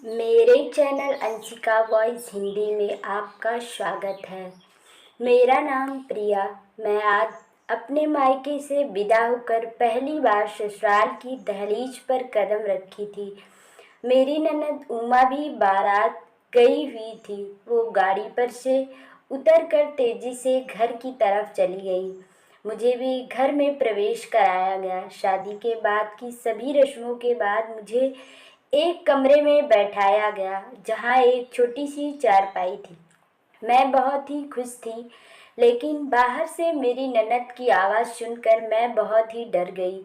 मेरे channel Anshika voice Hindi में आपका स्वागत है। मेरा नाम प्रिया। मैं आज अपने मायके से विदा होकर पहली बार ससुराल की दहलीज पर कदम रखी थी। मेरी ननद उमा भी बारात गई हुई थी। वो गाड़ी पर से उतरकर तेजी से घर की तरफ चली गई। मुझे भी घर में प्रवेश कराया गया। शादी के बाद की सभी रस्मों के बाद मुझे एक कमरे में बैठाया गया जहाँ एक छोटी सी चारपाई थी। मैं बहुत ही खुश थी, लेकिन बाहर से मेरी ननद की आवाज़ सुनकर मैं बहुत ही डर गई।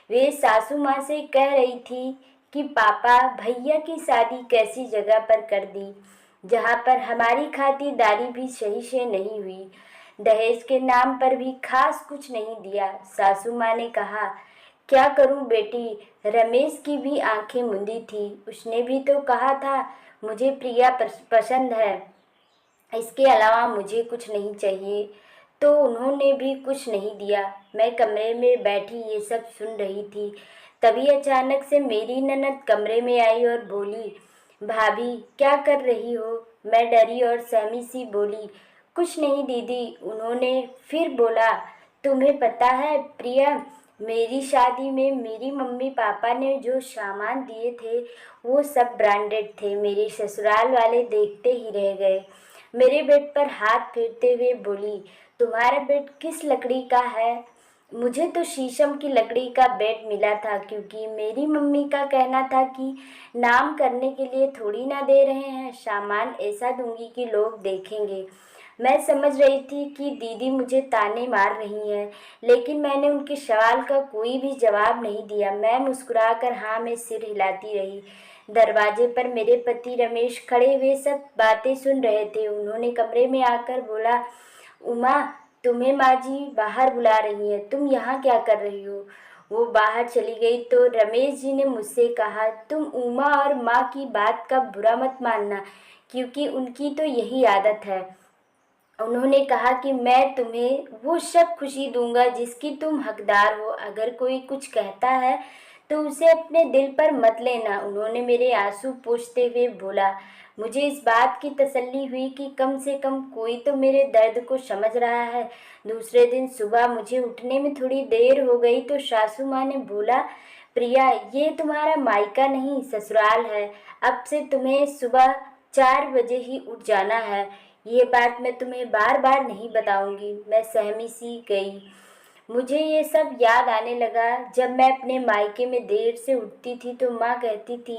वे सासू माँ से कह रही थी कि पापा भैया की शादी कैसी जगह पर कर दी, जहाँ पर हमारी खातिरदारी भी सही से नहीं हुई। दहेज के नाम पर भी खास कुछ नहीं दिया। सासू माँ ने कहा, क्या करूं बेटी। रमेश की भी आंखें मुंदी थी। उसने भी तो कहा था मुझे प्रिया पसंद है, इसके अलावा मुझे कुछ नहीं चाहिए। तो उन्होंने भी कुछ नहीं दिया। मैं कमरे में बैठी ये सब सुन रही थी। तभी अचानक से मेरी ननद कमरे में आई और बोली, भाभी क्या कर रही हो। मैं डरी और सहमी सी बोली, कुछ नहीं दीदी। उन्होंने फिर बोला, तुम्हें पता है प्रिया, मेरी शादी में मेरी मम्मी पापा ने जो सामान दिए थे वो सब ब्रांडेड थे। मेरे ससुराल वाले देखते ही रह गए। मेरे बेड पर हाथ फेरते हुए बोली, तुम्हारा बेड किस लकड़ी का है। मुझे तो शीशम की लकड़ी का बेड मिला था, क्योंकि मेरी मम्मी का कहना था कि नाम करने के लिए थोड़ी ना दे रहे हैं, सामान ऐसा दूंगी कि लोग देखेंगे। मैं समझ रही थी कि दीदी मुझे ताने मार रही हैं, लेकिन मैंने उनके सवाल का कोई भी जवाब नहीं दिया। मैं मुस्कुराकर हाँ में सिर हिलाती रही। दरवाजे पर मेरे पति रमेश खड़े हुए सब बातें सुन रहे थे। उन्होंने कमरे में आकर बोला, उमा, तुम्हें माँ जी बाहर बुला रही हैं, तुम यहाँ क्या कर रही हो। वो बाहर चली गई तो रमेश जी ने मुझसे कहा, तुम उमा और माँ की बात का बुरा मत मानना, क्योंकि उनकी तो यही आदत है। उन्होंने कहा कि मैं तुम्हें वो सब खुशी दूंगा जिसकी तुम हकदार हो। अगर कोई कुछ कहता है तो उसे अपने दिल पर मत लेना। उन्होंने मेरे आंसू पोंछते हुए बोला। मुझे इस बात की तसल्ली हुई कि कम से कम कोई तो मेरे दर्द को समझ रहा है। दूसरे दिन सुबह मुझे उठने में थोड़ी देर हो गई तो सासू माँ ने बोला, प्रिया ये तुम्हारा मायका नहीं ससुराल है। अब से तुम्हें सुबह 4 बजे ही उठ जाना है। ये बात मैं तुम्हें बार बार नहीं बताऊंगी। मैं सहमी सी गई। मुझे ये सब याद आने लगा जब मैं अपने मायके में देर से उठती थी तो माँ कहती थी,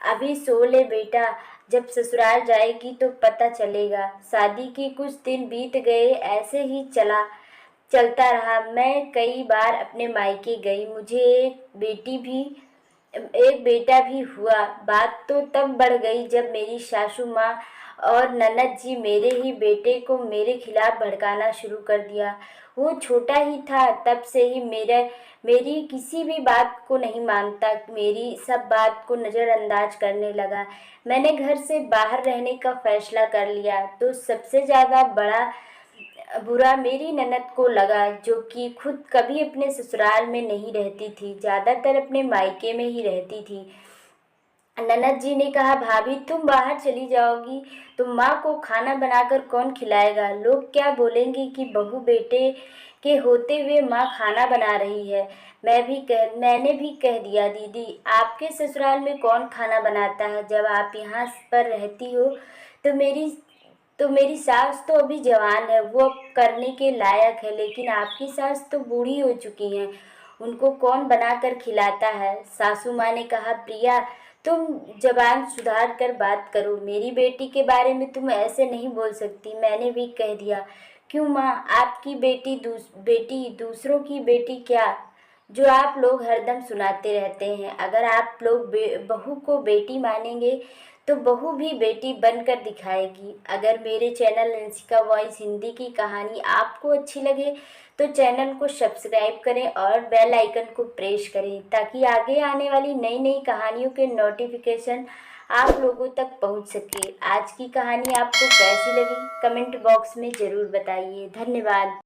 अभी सो ले बेटा, जब ससुराल जाएगी तो पता चलेगा। शादी के कुछ दिन बीत गए, ऐसे ही चलता रहा। मैं कई बार अपने मायके गई। मुझे एक बेटा भी हुआ। बात तो तब बढ़ गई जब मेरी सासू माँ और ननद जी मेरे ही बेटे को मेरे खिलाफ भड़काना शुरू कर दिया। वो छोटा ही था, तब से ही मेरी किसी भी बात को नहीं मानता, मेरी सब बात को नज़रअंदाज करने लगा। मैंने घर से बाहर रहने का फैसला कर लिया तो सबसे ज़्यादा बड़ा बुरा मेरी ननद को लगा, जो कि खुद कभी अपने ससुराल में नहीं रहती थी, ज़्यादातर अपने मायके में ही रहती थी। ननद जी ने कहा, भाभी तुम बाहर चली जाओगी तो माँ को खाना बनाकर कौन खिलाएगा। लोग क्या बोलेंगे कि बहू बेटे के होते हुए माँ खाना बना रही है। मैंने भी कह दिया, दीदी आपके ससुराल में कौन खाना बनाता है। जब आप यहाँ पर रहती हो तो मेरी सास तो अभी जवान है, वो अब करने के लायक है, लेकिन आपकी सास तो बूढ़ी हो चुकी हैं, उनको कौन बनाकर खिलाता है। सासू माँ ने कहा, प्रिया तुम जबान सुधार कर बात करो, मेरी बेटी के बारे में तुम ऐसे नहीं बोल सकती। मैंने भी कह दिया, क्यों माँ, आपकी बेटी दूसरों की बेटी क्या, जो आप लोग हरदम सुनाते रहते हैं। अगर आप लोग बहू को बेटी मानेंगे तो बहू भी बेटी बनकर दिखाएगी। अगर मेरे चैनल अंशिका वॉइस हिंदी की कहानी आपको अच्छी लगे तो चैनल को सब्सक्राइब करें और बेल आइकन को प्रेस करें, ताकि आगे आने वाली नई नई कहानियों के नोटिफिकेशन आप लोगों तक पहुंच सके। आज की कहानी आपको कैसी लगी कमेंट बॉक्स में ज़रूर बताइए। धन्यवाद।